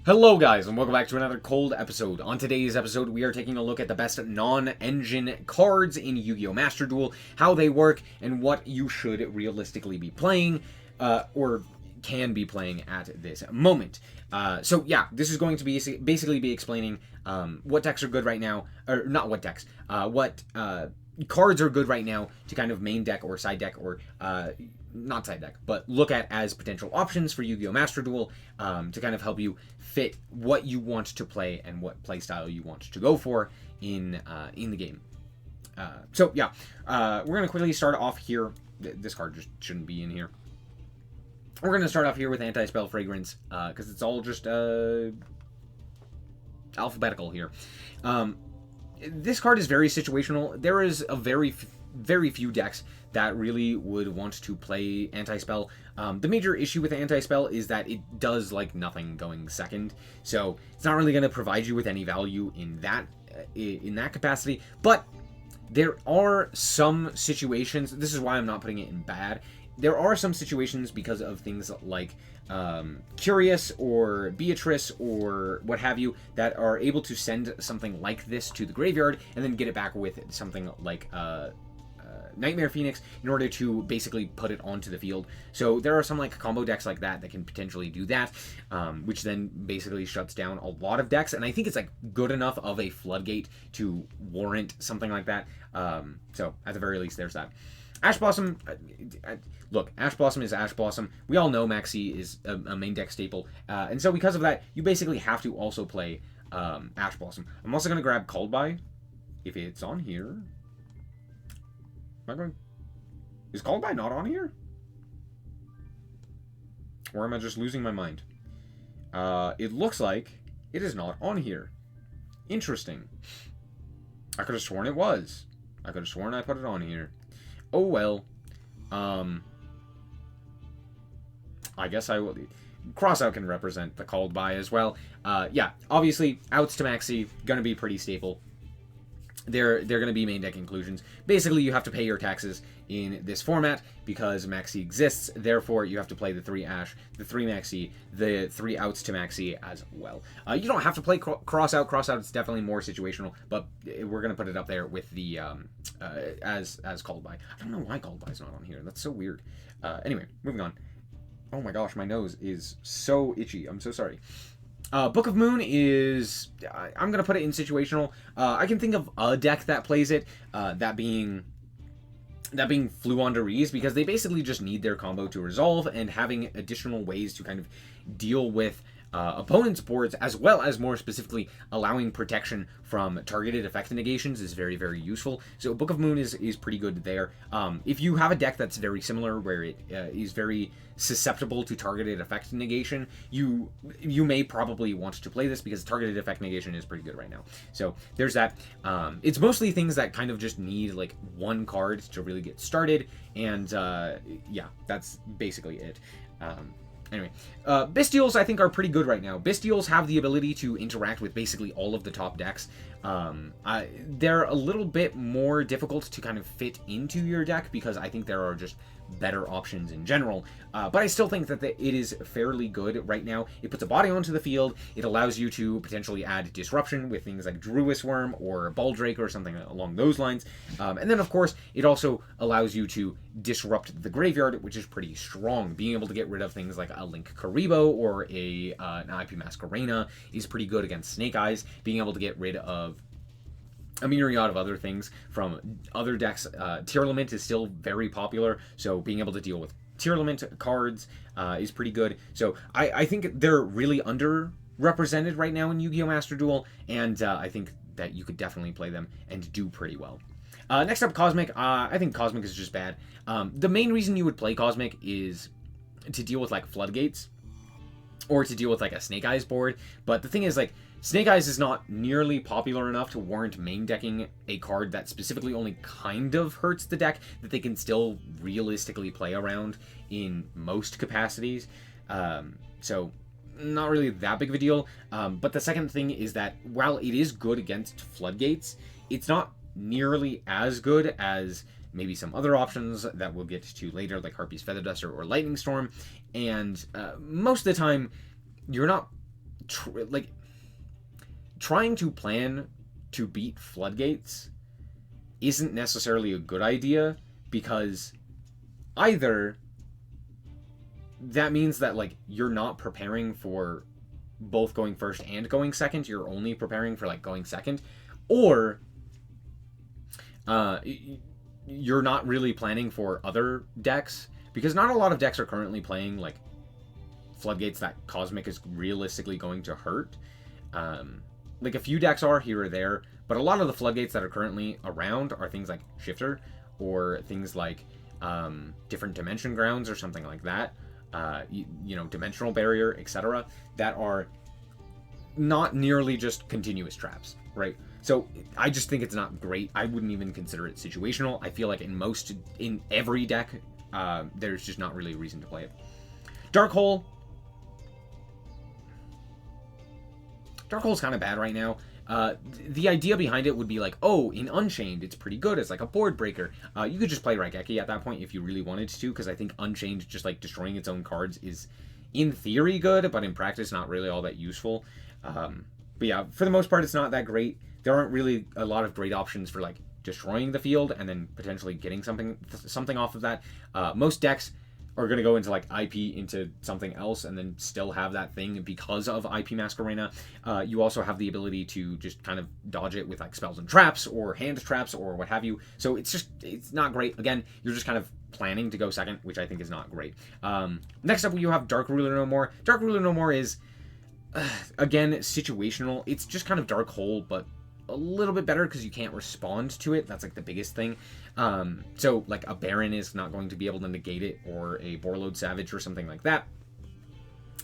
Hello guys, and welcome back to another cold episode. On today's episode, we are taking a look at the best non-engine cards in Yu-Gi-Oh! Master Duel, how they work, and what you should realistically be playing, or can be playing at this moment. So yeah, this is going to be basically be explaining what decks are good right now, or not what decks, what cards are good right now to kind of main deck or side deck, or not side deck, but look at as potential options for Yu-Gi-Oh! Master Duel to kind of help you fit what you want to play and what playstyle you want to go for in the game. So yeah, we're gonna quickly start off here. This card just shouldn't be in here. We're gonna start off here with Anti-Spell Fragrance because it's all just alphabetical here. This card is very situational. There is a very few decks that really would want to play Anti-Spell. The major issue with Anti-Spell is that it does like nothing going second, so it's not really going to provide you with any value in that capacity. But there are some situations. This is why I'm not putting it in bad. There are some situations because of things like Curious or Beatrice or what have you that are able to send something like this to the graveyard and then get it back with something like Nightmare Phoenix in order to basically put it onto the field. So there are some like combo decks like that that can potentially do that, which then basically shuts down a lot of decks. And I think it's like good enough of a floodgate to warrant something like that. So at the very least, there's that. Ash Blossom, look, Ash Blossom is Ash Blossom. We all know Maxi is a main deck staple. And so because of that, you basically have to also play Ash Blossom. I'm also going to grab Called By, if it's on here. Is Called By not on here? Or am I just losing my mind? It looks like it is not on here. Interesting. I could have sworn it was. I could have sworn I put it on here. Oh well. I guess I will. Crossout can represent the Called By as well. Yeah, obviously, outs to Maxi, gonna be pretty staple. They're going to be main deck inclusions. Basically, you have to pay your taxes in this format because Maxi exists. Therefore, you have to play the 3 Ash, the 3 Maxi, the 3 outs to Maxi as well. You don't have to play Crossout. Crossout is definitely more situational, but we're going to put it up there with the as Called By. I don't know why Called By is not on here. That's so weird. Anyway, moving on. Oh my gosh, my nose is so itchy. I'm so sorry. Book of Moon is, I'm going to put it in situational. I can think of a deck that plays it, that being Fluanderees, because they basically just need their combo to resolve, and having additional ways to kind of deal with opponents' boards, as well as more specifically allowing protection from targeted effect negations is very, very useful. So Book of Moon is pretty good there. If you have a deck that's very similar, where it is very susceptible to targeted effect negation, you may probably want to play this because targeted effect negation is pretty good right now. So there's that. It's mostly things that kind of just need like one card to really get started, and yeah, that's basically it. Anyway, Bystials I think are pretty good right now. Bystials have the ability to interact with basically all of the top decks. They're a little bit more difficult to kind of fit into your deck because I think there are just better options in general. But I still think that it is fairly good right now. It puts a body onto the field. It allows you to potentially add disruption with things like Druis Worm or Baldrake or something along those lines. And then, of course, it also allows you to disrupt the graveyard, which is pretty strong. Being able to get rid of things like a Link Karibo or an IP Masquerena is pretty good against Snake Eyes. Being able to get rid of a myriad of other things from other decks. Tearlament is still very popular, so being able to deal with Tearlament cards is pretty good. So I think they're really underrepresented right now in Yu-Gi-Oh! Master Duel, and I think that you could definitely play them and do pretty well. Next up, Cosmic. I think Cosmic is just bad. The main reason you would play Cosmic is to deal with like floodgates, or to deal with like a Snake Eyes board. But the thing is, like, Snake Eyes is not nearly popular enough to warrant main decking a card that specifically only kind of hurts the deck that they can still realistically play around in most capacities. So not really that big of a deal. But the second thing is that while it is good against floodgates, it's not nearly as good as maybe some other options that we'll get to later, like Harpy's Feather Duster or Lightning Storm. And most of the time, you're not trying to plan to beat floodgates isn't necessarily a good idea, because either that means that like you're not preparing for both going first and going second, you're only preparing for like going second, or you're not really planning for other decks, because not a lot of decks are currently playing like floodgates that Cosmic is realistically going to hurt. Like a few decks are here or there, but a lot of the floodgates that are currently around are things like Shifter, or things like different dimension grounds or something like that, you know, dimensional barrier, etc., that are not nearly just continuous traps, right? So I just think it's not great. I wouldn't even consider it situational. I feel like in every deck, there's just not really a reason to play it. Dark Hole's kind of bad right now. The idea behind it would be like, oh, in Unchained, it's pretty good as like a board breaker. You could just play Raigeki at that point if you really wanted to, because I think Unchained, just like destroying its own cards, is in theory good, but in practice not really all that useful. But yeah, for the most part, it's not that great. There aren't really a lot of great options for like destroying the field and then potentially getting something off of that. Most decks are going to go into like IP into something else and then still have that thing because of IP Masquerena. You also have the ability to just kind of dodge it with like spells and traps or hand traps or what have you. So it's not great. Again, you're just kind of planning to go second, which I think is not great. Next up, you have Dark Ruler No More. Dark Ruler No More is, again, situational. It's just kind of Dark Hole, but a little bit better because you can't respond to it. That's like the biggest thing. So like a Baron is not going to be able to negate it, or a Borreload Savage or something like that.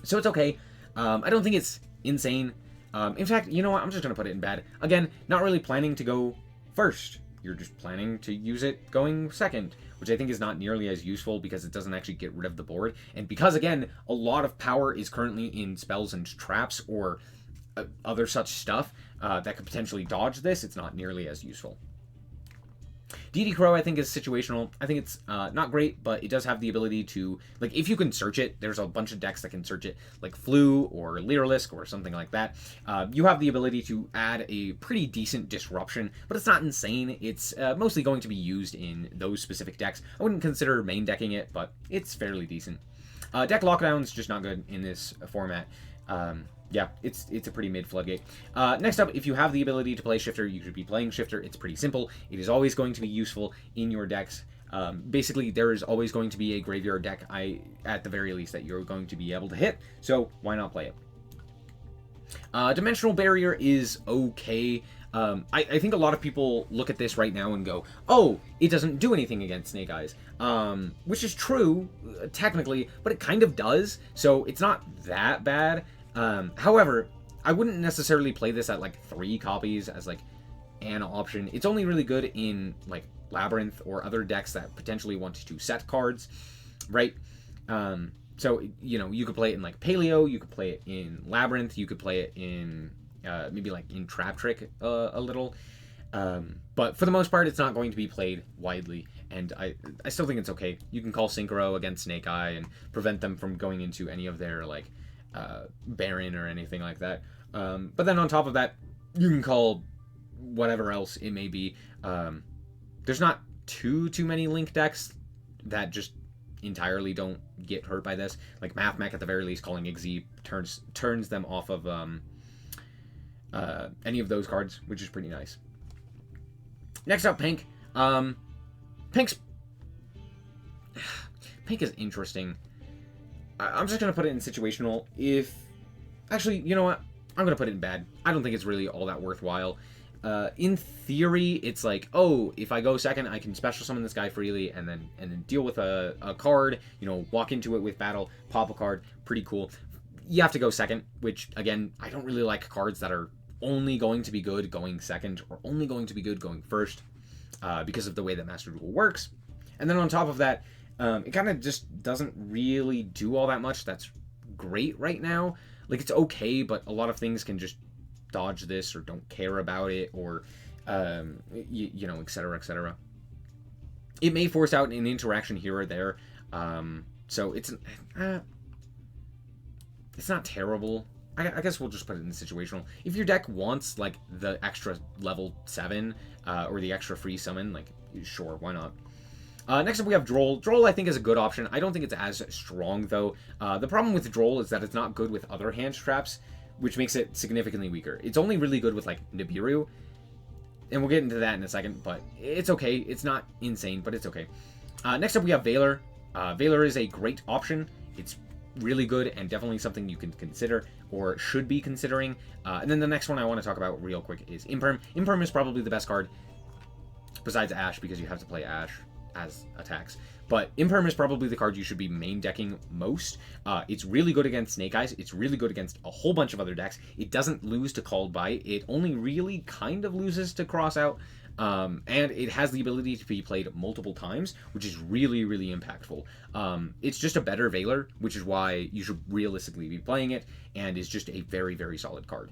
So it's okay. I don't think it's insane. In fact, you know what? I'm just going to put it in bad. Again, not really planning to go first. You're just planning to use it going second, which I think is not nearly as useful because it doesn't actually get rid of the board. And because, again, a lot of power is currently in spells and traps or other such stuff that could potentially dodge this, it's not nearly as useful. DD Crow, I think, is situational. I think it's not great, but it does have the ability to, like, if you can search it, there's a bunch of decks that can search it, like Flu or Lyralisk or something like that. You have the ability to add a pretty decent disruption, but it's not insane. It's mostly going to be used in those specific decks. I wouldn't consider main decking it, but it's fairly decent. Deck Lockdown's just not good in this format. Yeah, it's a pretty mid floodgate. Next up, if you have the ability to play Shifter, you should be playing Shifter. It's pretty simple. It is always going to be useful in your decks. Basically, there is always going to be a graveyard deck, at the very least, that you're going to be able to hit. So why not play it? Dimensional Barrier is okay. I think a lot of people look at this right now and go, oh, it doesn't do anything against Snake Eyes. Which is true, technically, but it kind of does. So it's not that bad. However, I wouldn't necessarily play this at like 3 copies as like an option. It's only really good in like Labyrinth or other decks that potentially want to set cards, right? So, you know, you could play it in like Paleo, you could play it in Labyrinth, you could play it in maybe like in Trap Trick a little. But for the most part, it's not going to be played widely, and I still think it's okay. You can call Synchro against Snake Eye and prevent them from going into any of their like Baron or anything like that. But then on top of that, you can call whatever else it may be. There's not too many Link decks that just entirely don't get hurt by this. Like Math Mech, at the very least, calling Igzy turns them off of any of those cards, which is pretty nice. Next up, Pink. Pink is interesting. I'm just going to put it in situational. Actually, you know what? I'm going to put it in bad. I don't think it's really all that worthwhile. In theory, it's like, oh, if I go second, I can special summon this guy freely and then deal with a card, you know, walk into it with battle, pop a card. Pretty cool. You have to go second, which, again, I don't really like cards that are only going to be good going second or only going to be good going first because of the way that Master Duel works. And then on top of that, it kind of just doesn't really do all that much that's great right now. Like, it's okay, but a lot of things can just dodge this or don't care about it or, you know, etc., etc. It may force out an interaction here or there. So it's not terrible. I guess we'll just put it in situational. If your deck wants like the extra level 7 or the extra free summon, like sure, why not? Next up we have Droll. Droll I think is a good option. I don't think it's as strong though. The problem with Droll is that it's not good with other hand traps, which makes it significantly weaker. It's only really good with like Nibiru, and we'll get into that in a second, but it's okay. It's not insane, but it's okay. Next up we have Valor. Valor is a great option. It's really good and definitely something you can consider or should be considering. And then the next one I want to talk about real quick is Imperm. Imperm is probably the best card besides Ash because you have to play Ash as attacks. But Imperm is probably the card you should be main decking most. It's really good against SnowiKs. It's really good against a whole bunch of other decks. It doesn't lose to Called By. It only really kind of loses to Cross Out. And it has the ability to be played multiple times, which is really, really impactful. It's just a better Valor, which is why you should realistically be playing it, and is just a very, very solid card.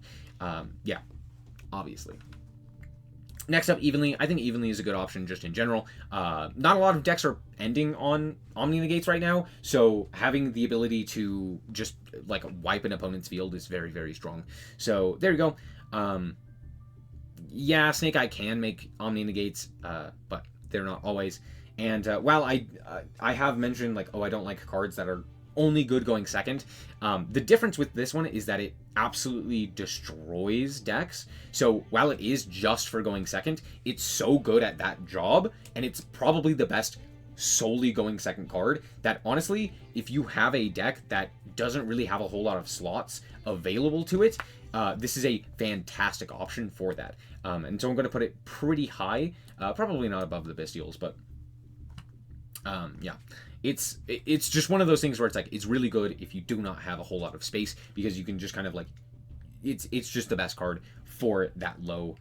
Yeah, obviously. Next up, Evenly. I think Evenly is a good option just in general. Not a lot of decks are ending on Omni Negates right now, so having the ability to just like wipe an opponent's field is very, very strong. So there you go. Yeah, Snake Eye can make Omni Negates, but they're not always. And while I have mentioned like, oh, I don't like cards that are only good going second, the difference with this one is that it absolutely destroys decks. So while it is just for going second, it's so good at that job, and it's probably the best solely going second card that honestly, if you have a deck that doesn't really have a whole lot of slots available to it, this is a fantastic option for that. And so I'm going to put it pretty high, probably not above the Bestials, but yeah. It's just one of those things where it's like, it's really good if you do not have a whole lot of space, because you can just kind of like, it's just the best card for that low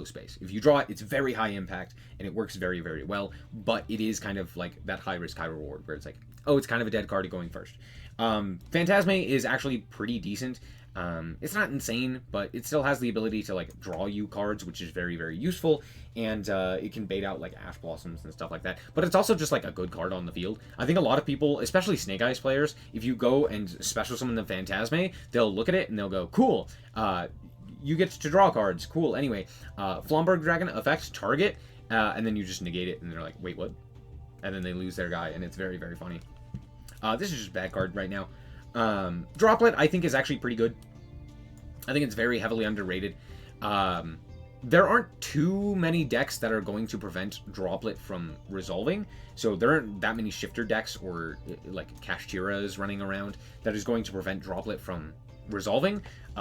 space. If you draw it, it's very high impact and it works very, very well, but it is kind of like that high risk, high reward where it's like, oh, it's kind of a dead card going first. Phantasme is actually pretty decent. It's not insane, but it still has the ability to like draw you cards, which is very, very useful, and it can bait out like Ash Blossoms and stuff like that. But it's also just like a good card on the field. I think a lot of people, especially SnowiKs players, if you go and special summon the Phantasme, they'll look at it and they'll go, cool, you get to draw cards, cool. Anyway, Flomberg Dragon effect target, and then you just negate it, and they're like, wait, what? And then they lose their guy, and it's very, very funny. This is just a bad card right now. Droplet, I think, is actually pretty good. I think it's very heavily underrated. There aren't too many decks that are going to prevent Droplet from resolving, so there aren't that many shifter decks or like Kashtiras running around that is going to prevent Droplet from resolving,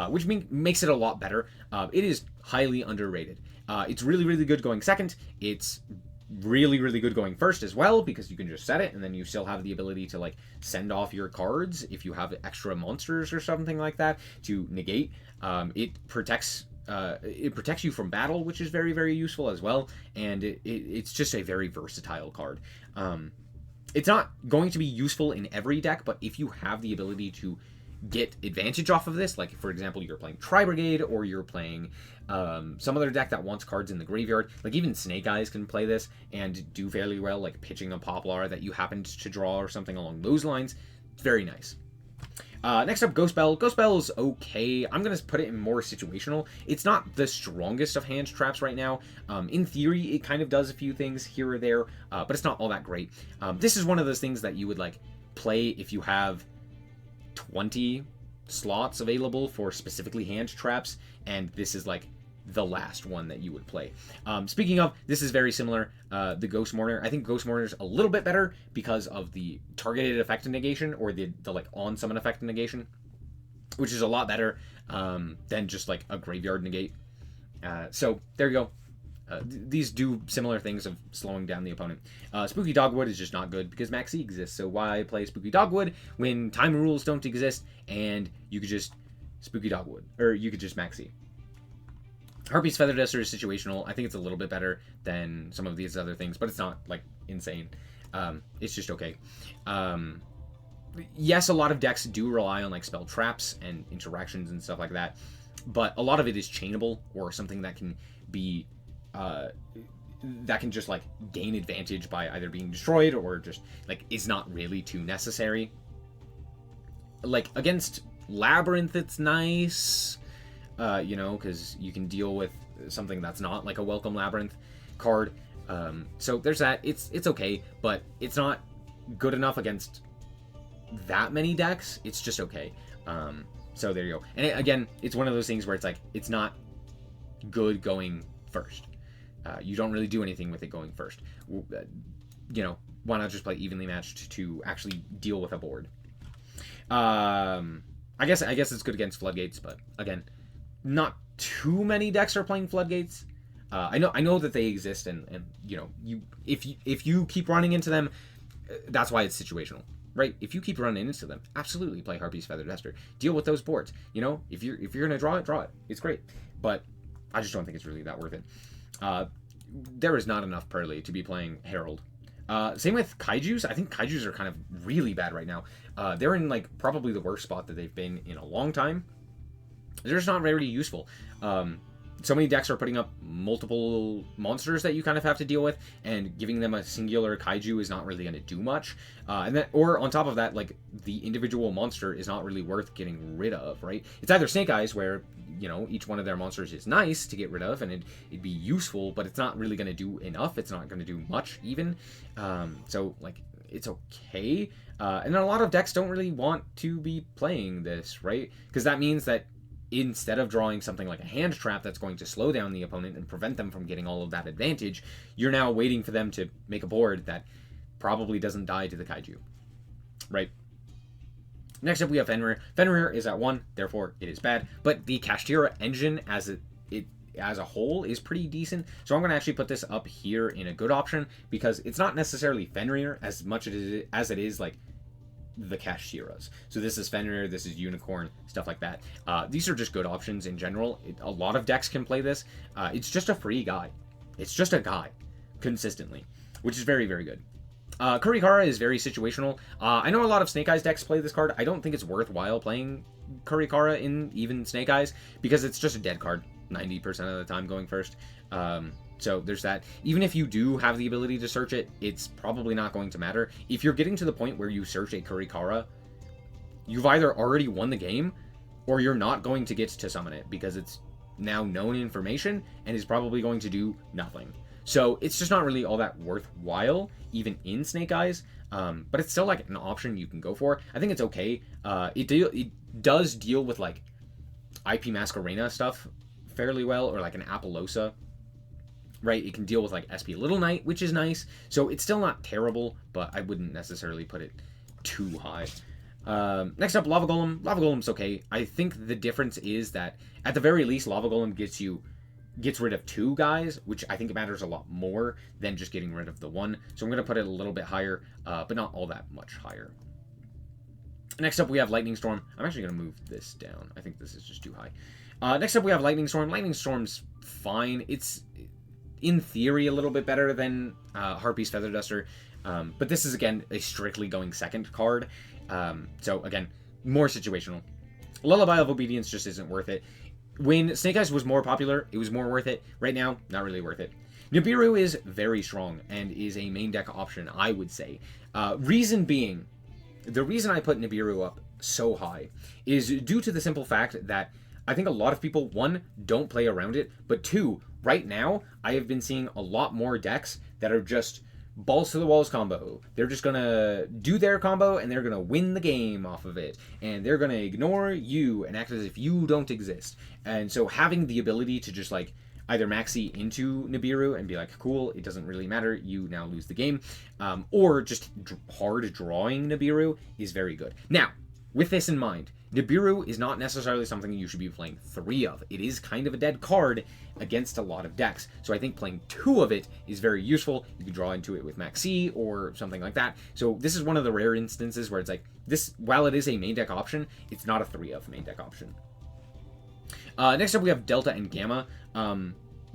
which makes it a lot better. It is highly underrated. It's really, really good going second. It's really, really good going first as well, because you can just set it and then you still have the ability to like send off your cards if you have extra monsters or something like that to negate. It protects you from battle, which is very, very useful as well, and it's just a very versatile card. It's not going to be useful in every deck, but if you have the ability to get advantage off of this, like for example you're playing Tri-Brigade or you're playing some other deck that wants cards in the graveyard, like even SnowiKs can play this and do fairly well, like pitching a Poplar that you happened to draw or something along those lines. It's very nice. Next up, Ghost Bell. Ghost Bell is okay. I'm going to put it in more situational. It's not the strongest of hand traps right now. In theory, it kind of does a few things here or there, but it's not all that great. This is one of those things that you would like play if you have 20 slots available for specifically hand traps, and this is like the last one that you would play. Speaking of, this is very similar. The Ghost Mourner. I think Ghost Mourner is a little bit better because of the targeted effect negation, or the like on summon effect negation, which is a lot better than just like a graveyard negate. So there you go. These do similar things of slowing down the opponent. Spooky Dogwood is just not good because Maxi exists, so why play Spooky Dogwood when time rules don't exist and you could just Spooky Dogwood, or you could just Maxi. Harpy's Feather Duster is situational. I think it's a little bit better than some of these other things, but it's not like insane. It's just okay. Yes, a lot of decks do rely on like spell traps and interactions and stuff like that, but a lot of it is chainable or something that can be that can just like gain advantage by either being destroyed or just like is not really too necessary. Like against Labyrinth, it's nice, you know, because you can deal with something that's not like a Welcome Labyrinth card. So there's that. It's okay, but it's not good enough against that many decks. It's just okay. So there you go. And again, it's one of those things where it's like, it's not good going first. You don't really do anything with it going first. You know, why not just play evenly matched to actually deal with a board? I guess it's good against floodgates, but again, not too many decks are playing floodgates. I know that they exist, and you know, if you keep running into them, that's why it's situational, right? If you keep running into them, absolutely play Harpy's Feather Duster. Deal with those boards. You know, if you're gonna draw it. It's great, but I just don't think it's really that worth it. There is not enough Pearly to be playing Herald. Same with Kaijus. I think Kaijus are kind of really bad right now. They're in like probably the worst spot that they've been in a long time. They're just not very useful. So many decks are putting up multiple monsters that you kind of have to deal with, and giving them a singular Kaiju is not really going to do much. Or on top of that, like, the individual monster is not really worth getting rid of, right? It's either Snake Eyes, where, you know, each one of their monsters is nice to get rid of, and it'd be useful, but it's not really going to do enough. It's not going to do much, even. So, like, it's okay. And a lot of decks don't really want to be playing this, right? Because that means that instead of drawing something like a hand trap that's going to slow down the opponent and prevent them from getting all of that advantage, you're now waiting for them to make a board that probably doesn't die to the Kaiju, right? Next up, we have Fenrir. Fenrir is at 1, therefore it is bad, but the Kashtira engine as a whole is pretty decent, so I'm going to actually put this up here in a good option, because it's not necessarily Fenrir as much as it is like the Kashtiras. So this is Fenrir, this is Unicorn, stuff like that. These are just good options in general. A lot of decks can play this. It's just a free guy. It's just a guy, consistently, which is very, very good. Kurikara is very situational. I know a lot of Snake Eyes decks play this card. I don't think it's worthwhile playing Kurikara in even Snake Eyes, because it's just a dead card 90% of the time going first. So there's that. Even if you do have the ability to search it, it's probably not going to matter. If you're getting to the point where you search a Kurikara, you've either already won the game, or you're not going to get to summon it, because it's now known information and is probably going to do nothing. So it's just not really all that worthwhile, even in Snake Eyes. But it's still like an option you can go for. I think it's okay. It does deal with like IP Masquerena stuff fairly well, or like an Apollosa. Right, it can deal with like SP Little Knight, which is nice. So it's still not terrible, but I wouldn't necessarily put it too high. Next up, Lava Golem. Lava Golem's okay. I think the difference is that at the very least, Lava Golem gets rid of 2 guys, which I think matters a lot more than just getting rid of the 1. So I'm going to put it a little bit higher, but not all that much higher. Next up, we have Lightning Storm. I'm actually going to move this down. I think this is just too high. Next up, we have Lightning Storm. Lightning Storm's fine. It's in theory a little bit better than Harpy's Feather Duster, but this is, again, a strictly going second card. So, again, more situational. Lullaby of Obedience just isn't worth it. When Snake Eyes was more popular, it was more worth it. Right now, not really worth it. Nibiru is very strong and is a main deck option, I would say. Reason being, the reason I put Nibiru up so high is due to the simple fact that I think a lot of people, 1, don't play around it, but 2, right now, I have been seeing a lot more decks that are just balls to the walls combo. They're just gonna do their combo, and they're gonna win the game off of it, and they're gonna ignore you and act as if you don't exist. And so having the ability to just like either maxi into Nibiru and be like, cool, it doesn't really matter, you now lose the game, or just hard drawing Nibiru is very good. Now, with this in mind, Nibiru is not necessarily something you should be playing 3 of. It is kind of a dead card against a lot of decks. So I think playing 2 of it is very useful. You can draw into it with Maxi or something like that. So this is one of the rare instances where it's like, this, while it is a main deck option, it's not a 3 of main deck option. Next up, we have Delta and Gamma.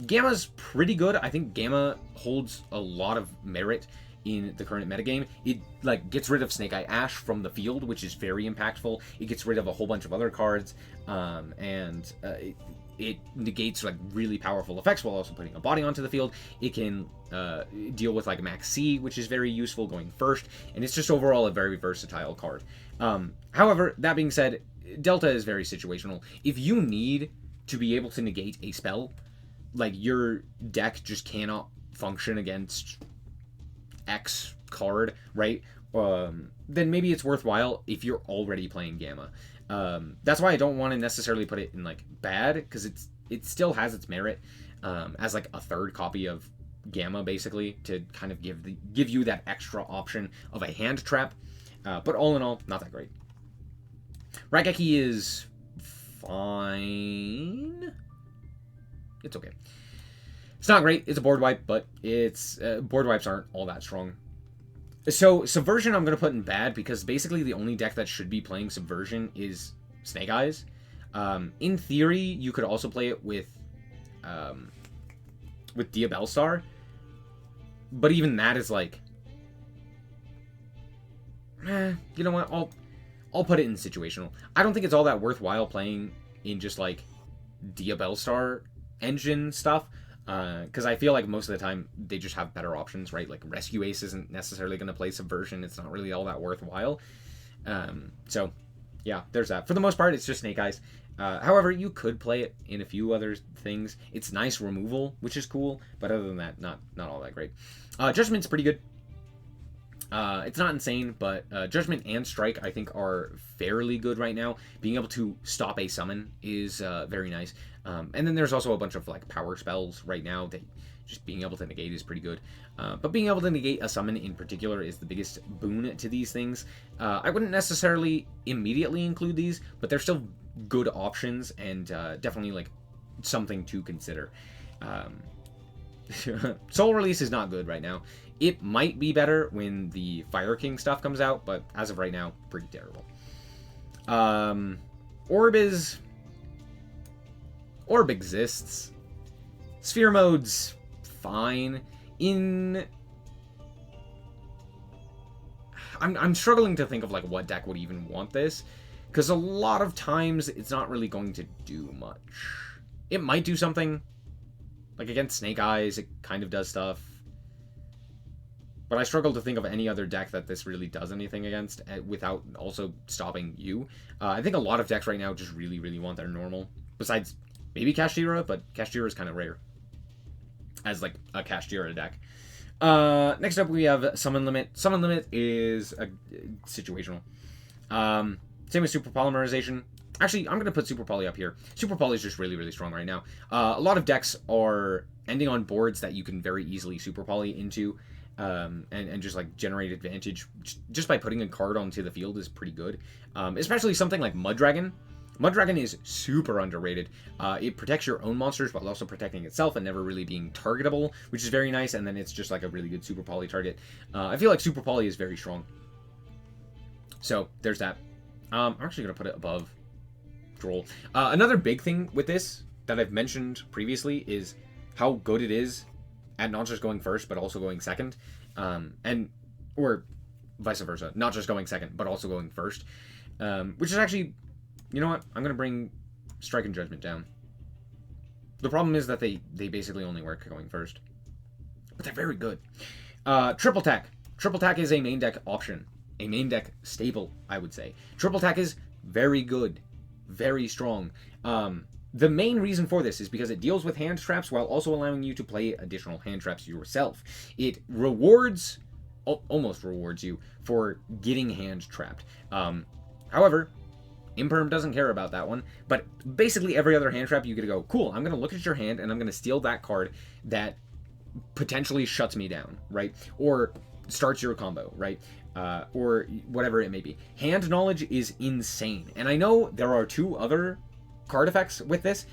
Gamma's pretty good. I think Gamma holds a lot of merit in the current metagame. It like gets rid of Snake Eye Ash from the field, which is very impactful. It gets rid of a whole bunch of other cards, and it negates like really powerful effects while also putting a body onto the field. It can deal with like Max C, which is very useful going first, and it's just overall a very versatile card. However, that being said, Delta is very situational. If you need to be able to negate a spell, like your deck just cannot function against X card, right? Then maybe it's worthwhile if you're already playing Gamma. That's why I don't want to necessarily put it in like bad, because it still has its merit as like a third copy of Gamma, basically, to kind of give you that extra option of a hand trap. But all in all, not that great. Raigeki is fine. It's okay. It's not great. It's a board wipe, but it's board wipes aren't all that strong. So Subversion I'm going to put in bad, because basically the only deck that should be playing Subversion is SnowiKs. In theory, you could also play it with Diabellstar, but even that is like, you know what? I'll put it in situational. I don't think it's all that worthwhile playing in just like Diabellstar engine stuff. Because I feel like most of the time they just have better options, right? Like Rescue Ace isn't necessarily going to play Subversion. It's not really all that worthwhile. So, yeah, there's that. For the most part, it's just SnowiKs. However, you could play it in a few other things. It's nice removal, which is cool. But other than that, not all that great. Judgment's pretty good. It's not insane, but Judgment and Strike, I think, are fairly good right now. Being able to stop a summon is very nice. And then there's also a bunch of like power spells right now that just being able to negate is pretty good. But being able to negate a summon in particular is the biggest boon to these things. I wouldn't necessarily immediately include these, but they're still good options and definitely like something to consider. Soul Release is not good right now. It might be better when the Fire King stuff comes out, but as of right now, pretty terrible. Orb exists. Sphere mode's fine. I'm struggling to think of like what deck would even want this, because a lot of times it's not really going to do much. It might do something. Like against SnowiKs, it kind of does stuff. But I struggle to think of any other deck that this really does anything against without also stopping you. I think a lot of decks right now just really, really want their normal. Besides maybe Kashtira, but Kashtira is kind of rare as like a Kashtira deck. Next up we have Summon Limit. Summon Limit is situational. Same with Super Polymerization. Actually, I'm going to put Super Poly up here. Super Poly is just really, really strong right now. A lot of decks are ending on boards that you can very easily Super Poly into. And just like generate advantage just by putting a card onto the field is pretty good. Especially something like Mud Dragon. Mud Dragon is super underrated. It protects your own monsters while also protecting itself and never really being targetable, which is very nice. And then it's just like a really good Super Poly target. I feel like Super Poly is very strong. So there's that. I'm actually going to put it above Droll. Another big thing with this that I've mentioned previously is how good it is at not just going first, but also going second. Or vice versa. Not just going second, but also going first. Which is actually, you know what? I'm going to bring Strike and Judgment down. The problem is that they basically only work going first. But they're very good. Triple Tack. Triple Tack is a main deck option. A main deck staple, I would say. Triple Tack is very good. Very strong. The main reason for this is because it deals with hand traps while also allowing you to play additional hand traps yourself. It rewards, almost rewards you for getting hand trapped. However, Imperm doesn't care about that one, but basically every other hand trap you get to go, cool, I'm going to look at your hand and I'm going to steal that card that potentially shuts me down, right? Or starts your combo, right? Or whatever it may be. Hand knowledge is insane. And I know there are two other card effects with this,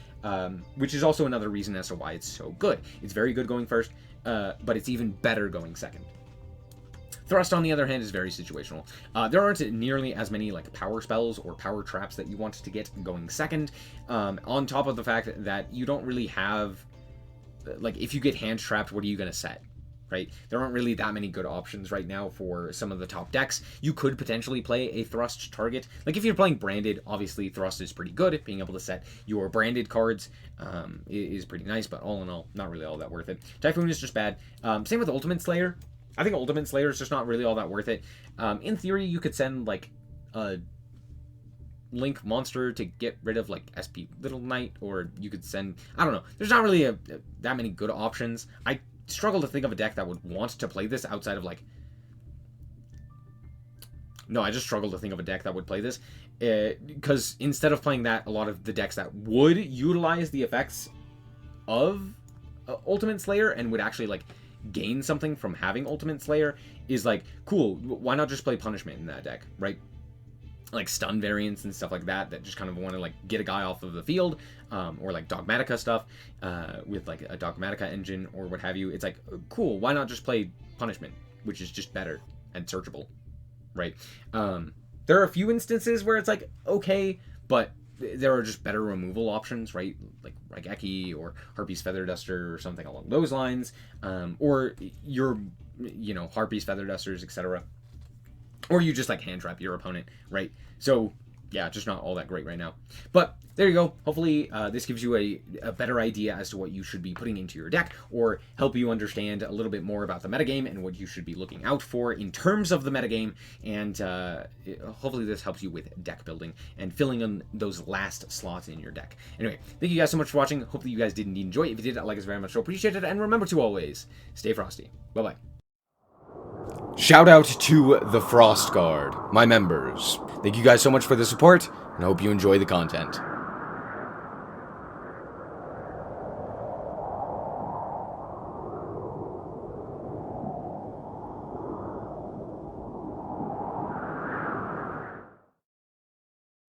which is also another reason as to why it's so good. It's very good going first, but it's even better going second. Thrust, on the other hand, is very situational. There aren't nearly as many like power spells or power traps that you want to get going second, on top of the fact that you don't really have, like, if you get hand trapped, what are you going to set? Right? There aren't really that many good options right now for some of the top decks. You could potentially play a Thrust target. Like if you're playing Branded, obviously Thrust is pretty good. Being able to set your Branded cards is pretty nice, but all in all, not really all that worth it. Typhoon is just bad. Same with Ultimate Slayer. I think Ultimate Slayer is just not really all that worth it. In theory, you could send like a link monster to get rid of like SP Little Knight, or you could send, I don't know. There's not really that many good options. I struggle to think of a deck that would want to play this outside of like, no, I just struggle to think of a deck that would play this, because instead of playing that, a lot of the decks that would utilize the effects of Ultimate Slayer and would actually like gain something from having Ultimate Slayer is like, cool, why not just play Punishment in that deck, right? Like stun variants and stuff like that just kind of want to like get a guy off of the field, or like Dogmatica stuff with like a Dogmatica engine or what have you. It's like, cool, why not just play Punishment, which is just better and searchable, right? There are a few instances where it's like, okay, but there are just better removal options, right? Like Raigeki or Harpy's Feather Duster or something along those lines, or your, you know, Harpy's Feather Dusters, etc. Or you just like hand trap your opponent, right? So yeah, just not all that great right now. But there you go. Hopefully this gives you a better idea as to what you should be putting into your deck, or help you understand a little bit more about the metagame and what you should be looking out for in terms of the metagame. And hopefully this helps you with deck building and filling in those last slots in your deck. Anyway, thank you guys so much for watching. Hopefully you guys did indeed enjoy it. If you did, I like us very much, so appreciate it. And remember to always stay frosty. Bye-bye. Shout out to the Frost Guard, my members. Thank you guys so much for the support, and I hope you enjoy the content.